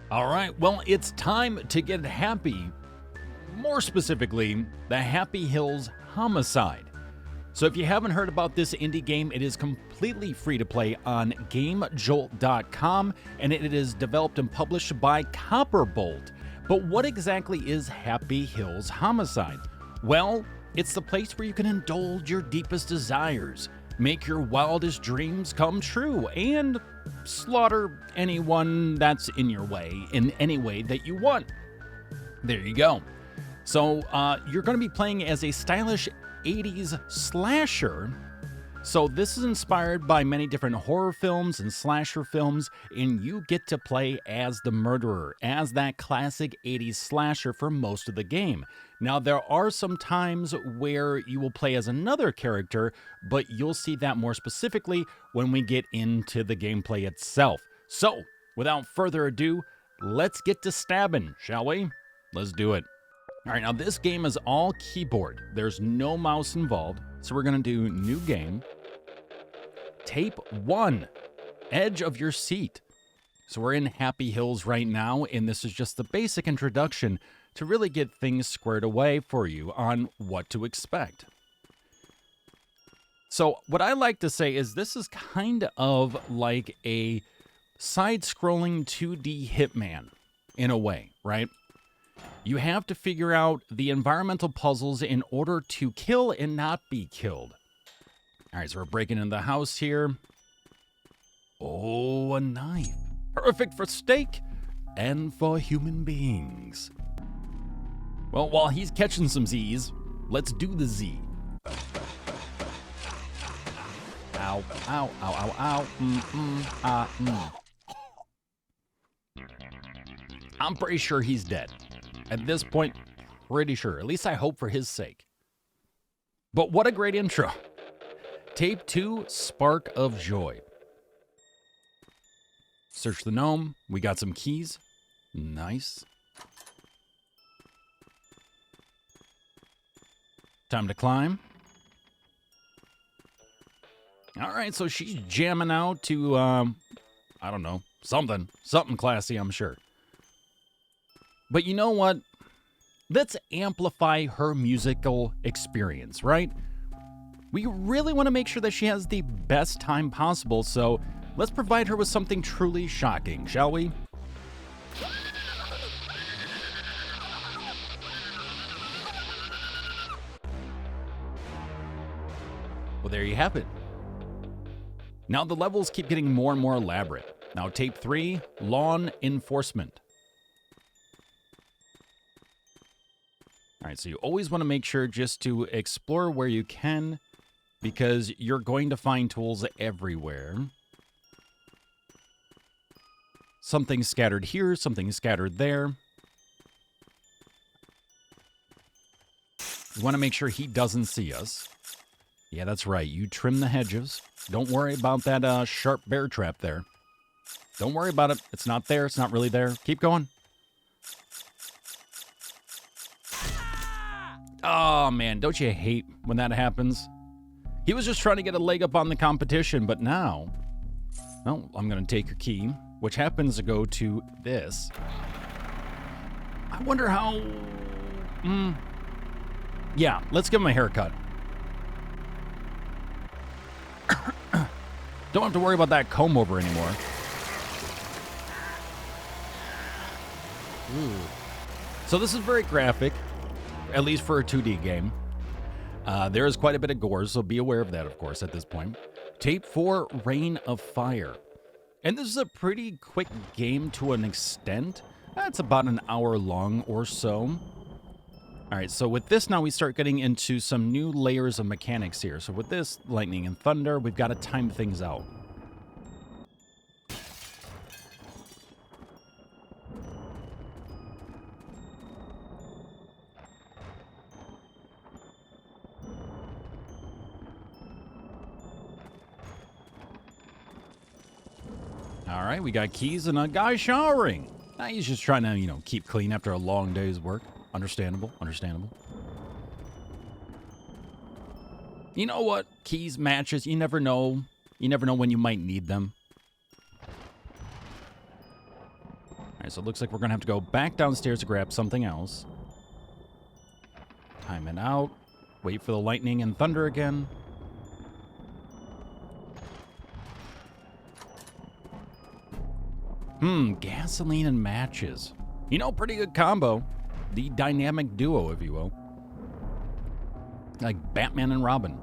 All right, well, it's time to get happy. More specifically, the Happy Hills Homicide. So if you haven't heard about this indie game, it is completely free to play on GameJolt.com, and it is developed and published by Copperbolt. But what exactly is Happy Hills Homicide? Well, it's the place where you can indulge your deepest desires, make your wildest dreams come true, and slaughter anyone that's in your way in any way that you want. There you go. So you're going to be playing as a stylish 80s slasher. So this is inspired by many different horror films and slasher films, and you get to play as the murderer, as that classic 80s slasher for most of the game. Now, there are some times where you will play as another character, but you'll see that more specifically when we get into the gameplay itself. So, without further ado, let's get to stabbing, shall we? Let's do it. All right, now this game is all keyboard. There's no mouse involved, so we're going to do new game. Tape 1, edge of your seat. So we're in Happy Hills right now, and this is just the basic introduction to really get things squared away for you on what to expect. So what I like to say is this is kind of like a side-scrolling 2D Hitman in a way, right? You have to figure out the environmental puzzles in order to kill and not be killed. All right, so we're breaking into the house here. Oh, a knife. Perfect for steak and for human beings. Well, while he's catching some Z's, let's do the Z. Ow, ow, ow, ow, ow, I'm pretty sure he's dead. At this point, pretty sure. At least I hope for his sake. But what a great intro. Tape 2, Spark of Joy. Search the gnome. We got some keys. Nice. Time to climb. All right, so she's jamming out to, I don't know, something classy, I'm sure. But you know what? Let's amplify her musical experience, right? We really want to make sure that she has the best time possible, so let's provide her with something truly shocking, shall we? Well, there you have it. Now the levels keep getting more and more elaborate. Now tape 3, Lawn Enforcement. All right, so you always want to make sure just to explore where you can, because you're going to find tools everywhere. Something scattered here, something scattered there. You want to make sure he doesn't see us. Yeah, that's right. You trim the hedges. Don't worry about that sharp bear trap there. Don't worry about it. It's not there. It's not really there. Keep going. Oh, man. Don't you hate when that happens? He was just trying to get a leg up on the competition, but now... Well, I'm going to take your key, which happens to go to this. I wonder how... Yeah, let's give him a haircut. Don't have to worry about that comb over anymore. Ooh. So this is very graphic, at least for a 2D game. There is quite a bit of gore, so be aware of that, of course, at this point. Tape 4, Rain of Fire. And this is a pretty quick game to an extent. It's about an hour long or so. All right, so with this now, we start getting into some new layers of mechanics here. So with this, lightning and thunder, we've got to time things out. All right, we got keys and a guy showering. Now he's just trying to, keep clean after a long day's work. Understandable, understandable. You know what? Keys, matches, you never know. You never know when you might need them. All Alright, so it looks like we're going to have to go back downstairs to grab something else. Time it out. Wait for the lightning and thunder again. Gasoline and matches. You know, pretty good combo. The dynamic duo, if you will. Like Batman and Robin.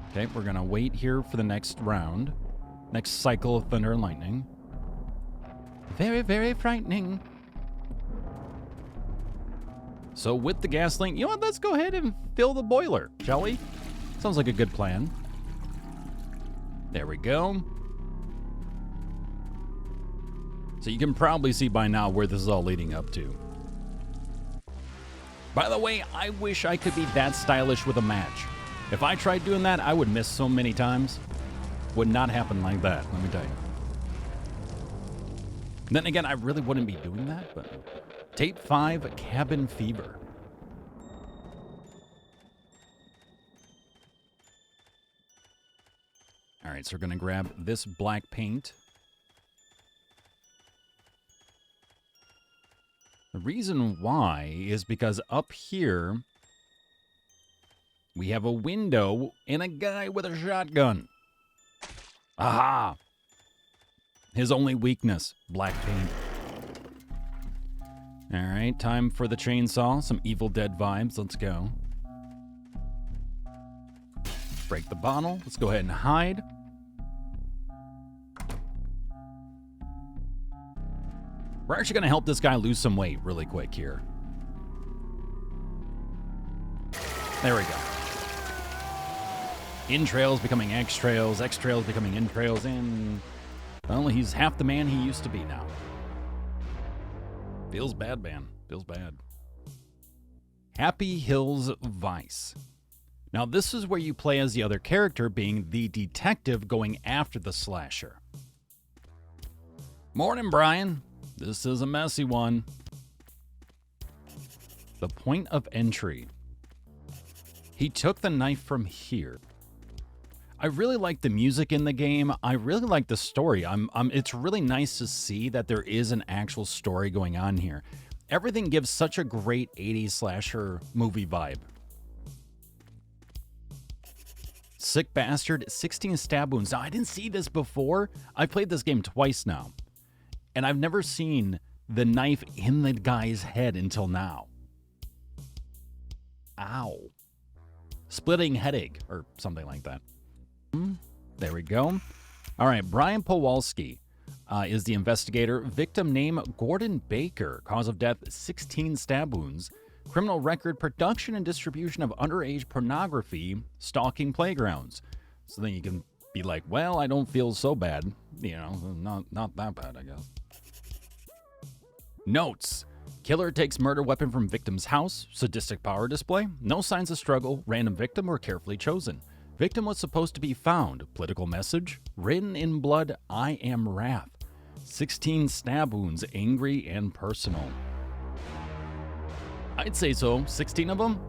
Okay, we're going to wait here for the next round. Next cycle of thunder and lightning. Very, very frightening. So with the gasoline, you know what? Let's go ahead and fill the boiler, shall we? Sounds like a good plan. There we go. So you can probably see by now where this is all leading up to. By the way, I wish I could be that stylish with a match. If I tried doing that, I would miss so many times. Would not happen like that, let me tell you. Then again, I really wouldn't be doing that, but... Tape 5, Cabin Fever. Alright, so we're going to grab this black paint. The reason why is because up here, we have a window and a guy with a shotgun. Aha! His only weakness, black paint. Alright, time for the chainsaw. Some Evil Dead vibes. Let's go. Break the bottle. Let's go ahead and hide. We're actually going to help this guy lose some weight really quick here. There we go. Entrails becoming X-trails, X-trails becoming entrails, and... well, he's half the man he used to be now. Feels bad, man. Feels bad. Happy Hills Vice. Now, this is where you play as the other character, being the detective going after the slasher. Morning, Brian. This is a messy one. The point of entry. He took the knife from here. I really like the music in the game. I really like the story. It's really nice to see that there is an actual story going on here. Everything gives such a great 80s slasher movie vibe. Sick bastard, 16 stab wounds. Now, I didn't see this before. I played this game twice now. And I've never seen the knife in the guy's head until now. Ow. Splitting headache, or something like that. There we go. All right, Brian Powalski is the investigator. Victim name, Gordon Baker. Cause of death, 16 stab wounds. Criminal record, production and distribution of underage pornography, stalking playgrounds. So then you can be like, well, I don't feel so bad. You know, not that bad, I guess. Notes. Killer takes murder weapon from victim's house. Sadistic power display. No signs of struggle. Random victim were carefully chosen. Victim was supposed to be found. Political message. Written in blood, I am wrath. 16 stab wounds, angry and personal. I'd say so. 16 of them.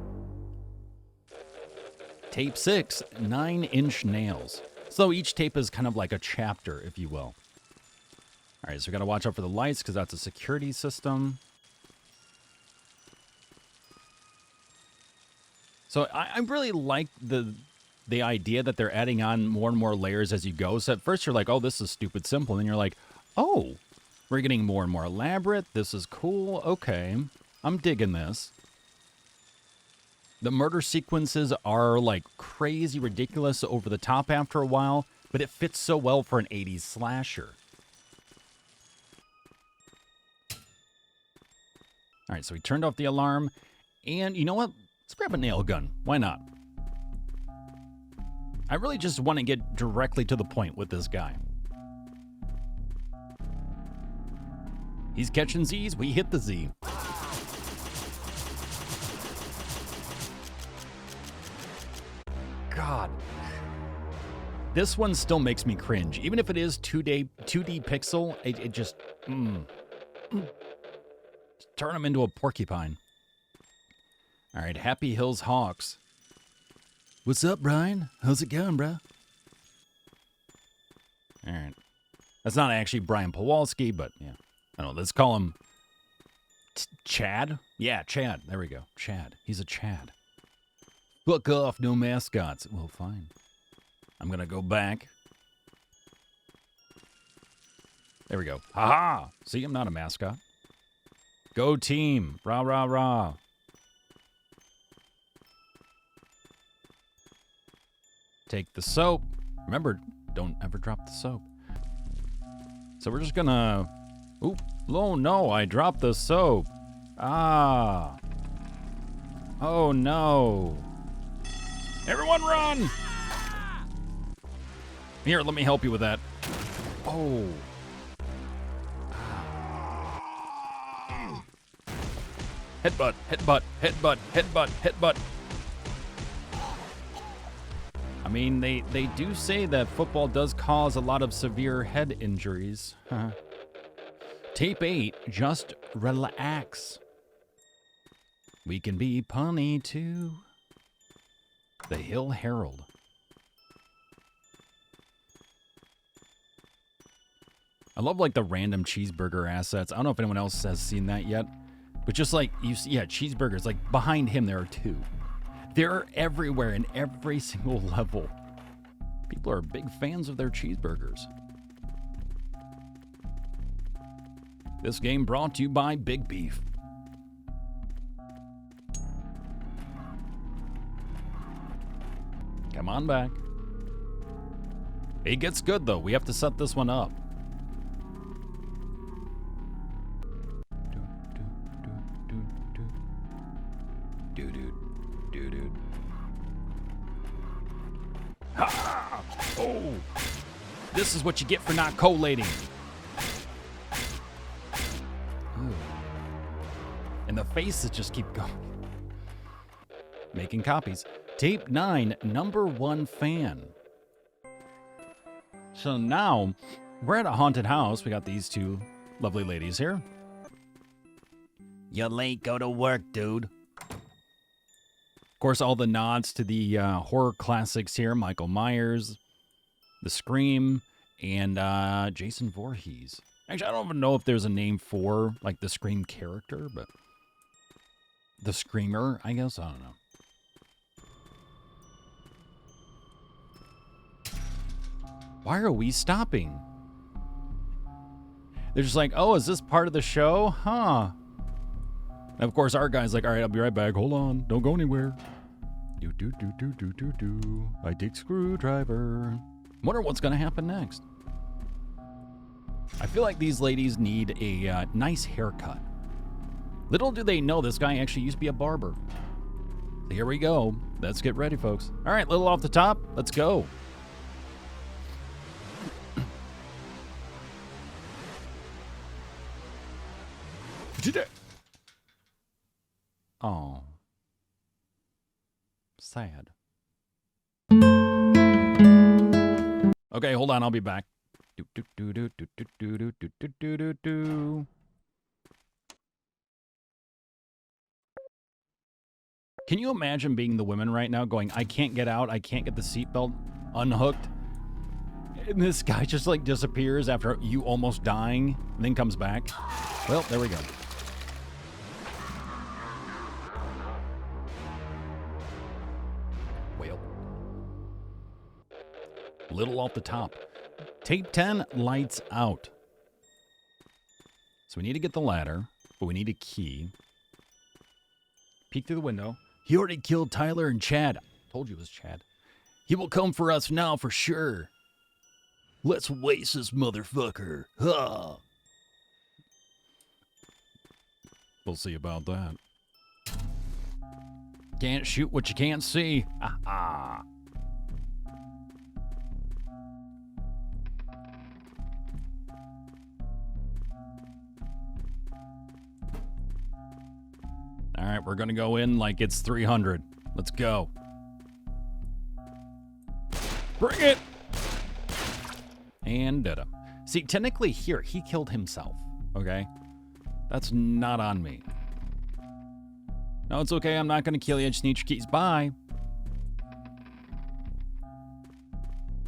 Tape 6, 9-inch nails. So each tape is kind of like a chapter, if you will. All right, so we got to watch out for the lights because that's a security system. So I really like the idea that they're adding on more and more layers as you go. So at first you're like, oh, this is stupid simple. And then you're like, oh, we're getting more and more elaborate. This is cool. Okay, I'm digging this. The murder sequences are like crazy, ridiculous, over the top after a while, but it fits so well for an 80s slasher. All right, so we turned off the alarm, and you know what? Let's grab a nail gun. Why not? I really just want to get directly to the point with this guy. He's catching Z's, we hit the Z. God. This one still makes me cringe. Even if it is 2D pixel, it just... Turn him into a porcupine. All right, Happy Hills Hawks. What's up, Brian? How's it going, bro? All right. That's not actually Brian Pawlowski, but yeah. I don't know. Let's call him Chad. Yeah, Chad. There we go. Chad. He's a Chad. Fuck off. No mascots. Well, fine. I'm going to go back. There we go. Ha-ha. See, I'm not a mascot. Go team. Rah, rah, rah. Take the soap. Remember, don't ever drop the soap. So we're just gonna... Oop. Oh, no, I dropped the soap. Ah. Oh, no. Everyone run! Here, let me help you with that. Oh. Headbutt, headbutt, headbutt, headbutt, headbutt. I mean, they do say that football does cause a lot of severe head injuries. Tape 8, just relax. We can be punny too. The Hill Herald. I love like the random cheeseburger assets. I don't know if anyone else has seen that yet. But just like, you see, yeah, cheeseburgers, like behind him there are 2. They're everywhere in every single level. People are big fans of their cheeseburgers. This game brought to you by Big Beef. Come on back. It gets good though. We have to set this one up. Dude. Ha! Oh! This is what you get for not collating. Ooh. And the faces just keep going. Making copies. Tape 9, #1 fan. So now, we're at a haunted house. We got these 2 lovely ladies here. You're late, go to work, dude. Of course, all the nods to the horror classics here. Michael Myers, The Scream, and Jason Voorhees. Actually, I don't even know if there's a name for, like, the Scream character, but... The Screamer, I guess? I don't know. Why are we stopping? They're just like, oh, is this part of the show? Huh. And of course, our guy's like, all right, I'll be right back. Hold on. Don't go anywhere. Do. I take screwdriver. Wonder what's going to happen next. I feel like these ladies need a nice haircut. Little do they know this guy actually used to be a barber. So here we go. Let's get ready, folks. All right, little off the top. Let's go. Oh. Sad. Okay, hold on, I'll be back. Can you imagine being the women right now going, I can't get out, I can't get the seatbelt unhooked? And this guy just like disappears after you almost dying and then comes back. Well, there we go. Well. Little off the top. Tape 10, lights out. So we need to get the ladder, but we need a key. Peek through the window. He already killed Tyler and Chad. Told you it was Chad. He will come for us now for sure. Let's waste this motherfucker. Huh. We'll see about that. Can't shoot what you can't see. Ah. All right, we're going to go in like it's 300. Let's go. Bring it. And did him. See, technically here, he killed himself, okay? That's not on me. No, it's okay. I'm not going to kill you. I just need your keys. Bye.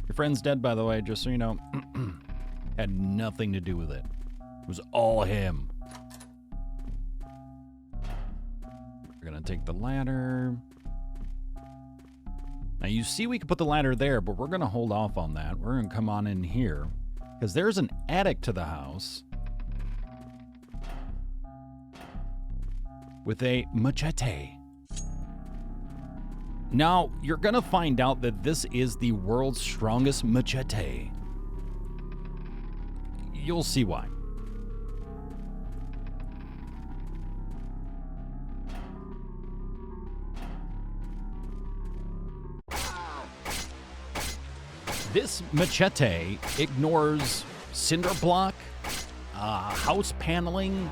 Your friend's dead, by the way, just so you know. Had nothing to do with it. It was all him. We're gonna take the ladder. Now you see we can put the ladder there, but we're gonna hold off on that. We're gonna come on in here because there's an attic to the house with a machete. Now, you're gonna find out that this is the world's strongest machete. You'll see why. This machete ignores cinder block, house paneling,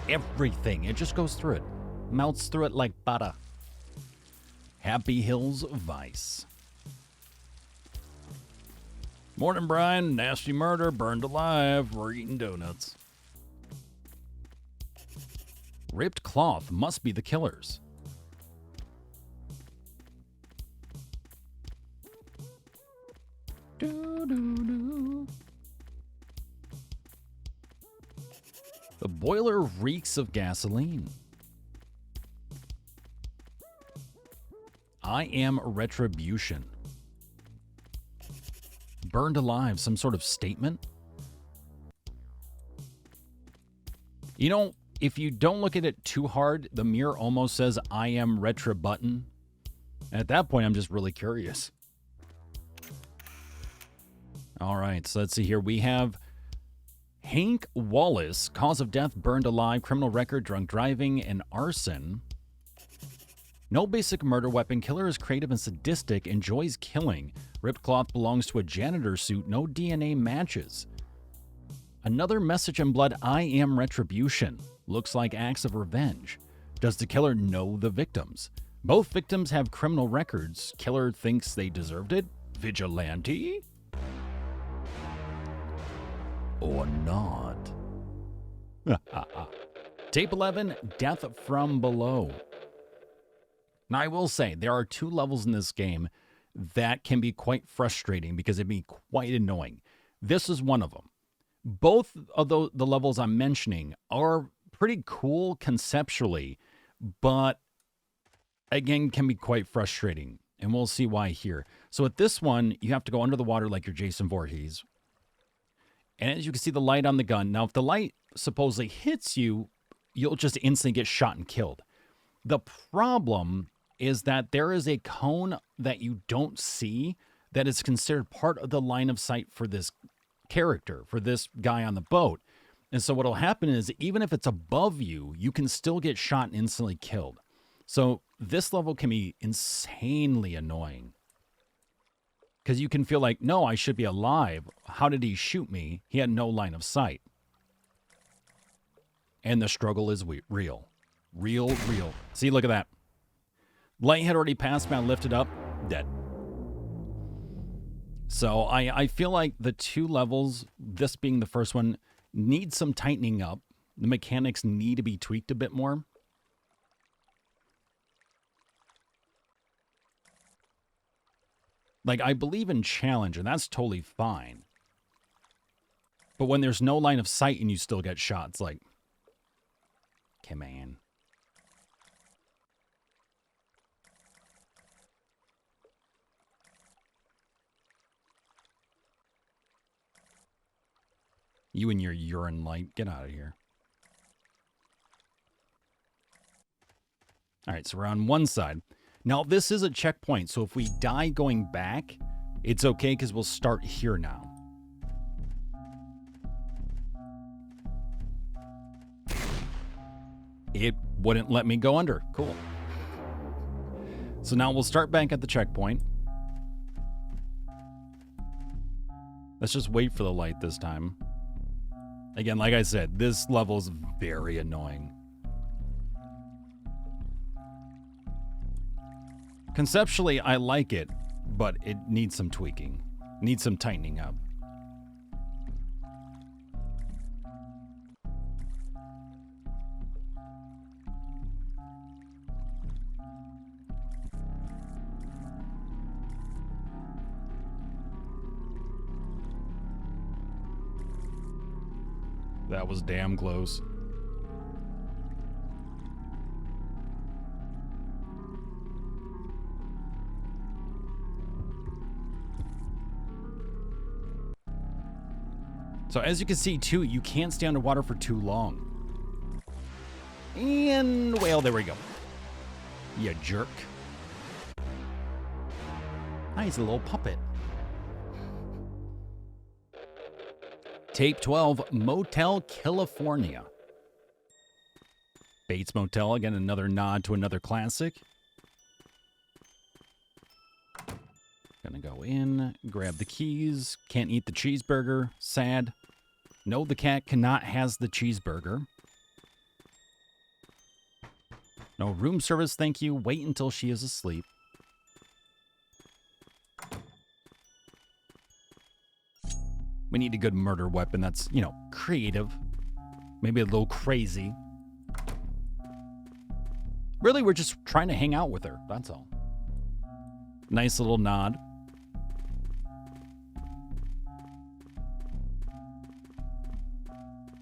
everything. It just goes through it. Melts through it like butter. Happy Hills Vice. Morning, Brian. Nasty murder, burned alive. We're eating donuts. Ripped cloth must be the killers. The boiler reeks of gasoline. I am retribution. Burned alive, some sort of statement? You know, if you don't look at it too hard, the mirror almost says, I am retributton. At that point, I'm just really curious. All right, so let's see here. We have Hank Wallace, cause of death, burned alive, criminal record, drunk driving, and arson. No basic murder weapon. Killer is creative and sadistic, enjoys killing. Ripped cloth belongs to a janitor suit. No DNA matches. Another message in blood. I am retribution. Looks like acts of revenge. Does the killer know the victims? Both victims have criminal records. Killer thinks they deserved it. Vigilante? Or not. Tape 11, Death from Below. Now, I will say, there are 2 levels in this game that can be quite frustrating because it'd be quite annoying. This is one of them. Both of the levels I'm mentioning are pretty cool conceptually, but again, can be quite frustrating. And we'll see why here. So at this one, you have to go under the water like you're Jason Voorhees. And as you can see the light on the gun. Now, if the light supposedly hits you, you'll just instantly get shot and killed. The problem is that there is a cone that you don't see that is considered part of the line of sight for this character, for this guy on the boat. And so what'll happen is even if it's above you, you can still get shot and instantly killed. So this level can be insanely annoying. Because you can feel like, no, I should be alive. How did he shoot me? He had no line of sight. And the struggle is real. Real. See, look at that. Light had already passed, man, lifted up, dead. So I feel like the 2 levels, this being the first one, need some tightening up. The mechanics need to be tweaked a bit more. Like, I believe in challenge, and that's totally fine. But when there's no line of sight and you still get shot, it's like, come on. You and your urine light, get out of here. All right, so we're on one side. Now, this is a checkpoint, so if we die going back, it's okay because we'll start here now. It wouldn't let me go under. Cool. So now we'll start back at the checkpoint. Let's just wait for the light this time. Again, like I said, this level is very annoying. Conceptually, I like it, but it needs some tweaking. Needs some tightening up. That was damn close. So as you can see, too, you can't stay underwater for too long. And, well, there we go. You jerk. Nice little puppet. Tape 12, Motel California. Bates Motel, again, another nod to another classic. Gonna go in, grab the keys. Can't eat the cheeseburger. Sad. No, the cat cannot has the cheeseburger. No room service, thank you. Wait until she is asleep. We need a good murder weapon that's, you know, creative. Maybe a little crazy. Really, we're just trying to hang out with her, that's all. Nice little nod.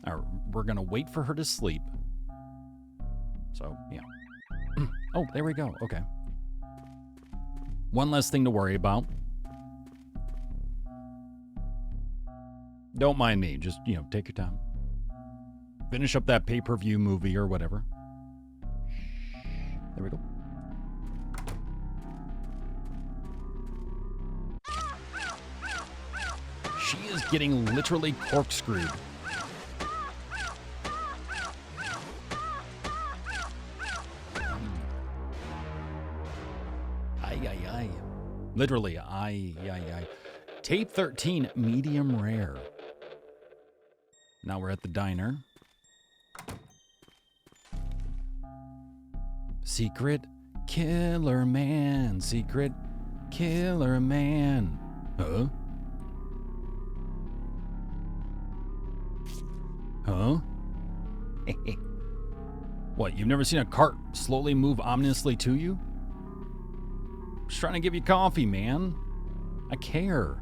All right, we're gonna wait for her to sleep. So, yeah. Oh, there we go, okay. One less thing to worry about. Don't mind me, just, you know, take your time. Finish up that pay-per-view movie or whatever. There we go. She is getting literally corkscrewed. Ay. Literally, ay. Tape 13, medium rare. Now we're at the diner. Secret killer man. Secret killer man. Huh? Huh? What, you've never seen a cart slowly move ominously to you? Just trying to give you coffee, man. I care.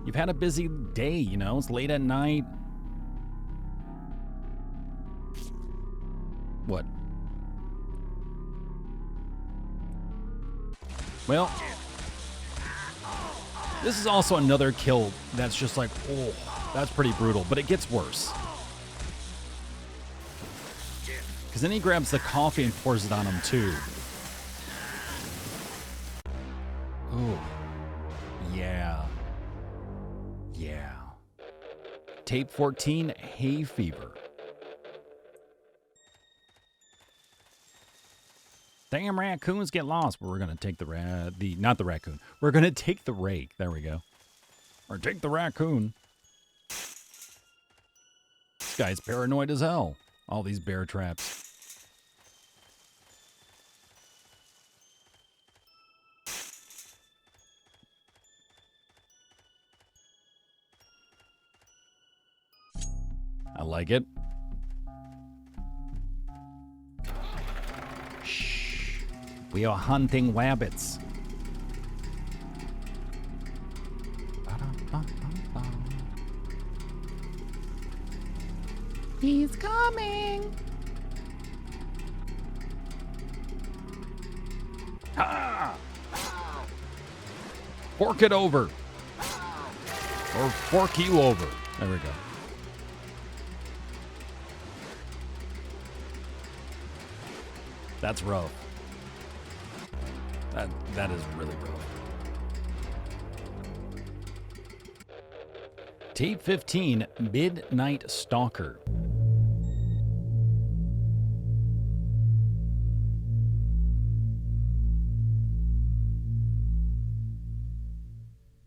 You've had a busy day, you know? It's late at night. What? Well, this is also another kill that's just like, oh, that's pretty brutal, but it gets worse. Because then he grabs the coffee and pours it on him, too. Oh, yeah. Yeah. Tape 14, hay fever. Damn raccoons get lost. We're going to take not the raccoon. We're going to take the rake. There we go. Or take the raccoon. This guy's paranoid as hell. All these bear traps. I like it. Shh. We are hunting rabbits. He's coming. Ah! Fork it over. Or fork you over. There we go. That's rough. That is really rough. Tape 15, Midnight Stalker.